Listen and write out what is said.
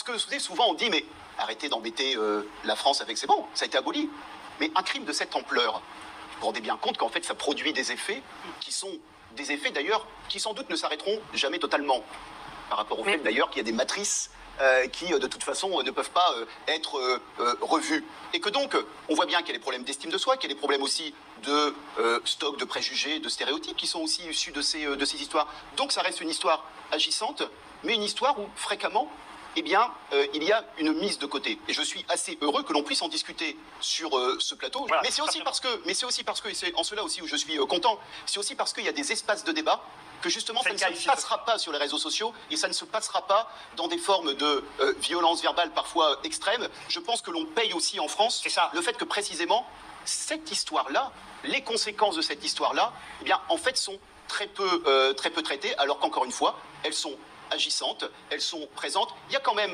Parce que, vous savez, souvent on dit, mais arrêtez d'embêter la France avec c'est bon, ça a été aboli. Mais un crime de cette ampleur, vous vous rendez bien compte qu'en fait ça produit des effets qui sont des effets d'ailleurs qui sans doute ne s'arrêteront jamais totalement. Par rapport au fait d'ailleurs qu'il y a des matrices qui de toute façon ne peuvent pas être revues. Et que donc on voit bien qu'il y a des problèmes d'estime de soi, qu'il y a des problèmes aussi de stock, de préjugés, de stéréotypes qui sont aussi issus de ces histoires. Donc ça reste une histoire agissante, mais une histoire où fréquemment eh bien, il y a une mise de côté. Et je suis assez heureux que l'on puisse en discuter sur ce plateau. Voilà, mais c'est aussi parce que, et c'est en cela aussi où je suis content, c'est aussi parce qu'il y a des espaces de débat que justement ça ne se passera pas sur les réseaux sociaux et ça ne se passera pas dans des formes de violence verbale parfois extrêmes. Je pense que l'on paye aussi en France le fait que précisément cette histoire-là, les conséquences de cette histoire-là, eh bien, en fait, sont très peu traitées, alors qu'encore une fois, elles sont agissantes, elles sont présentes. Il y a quand même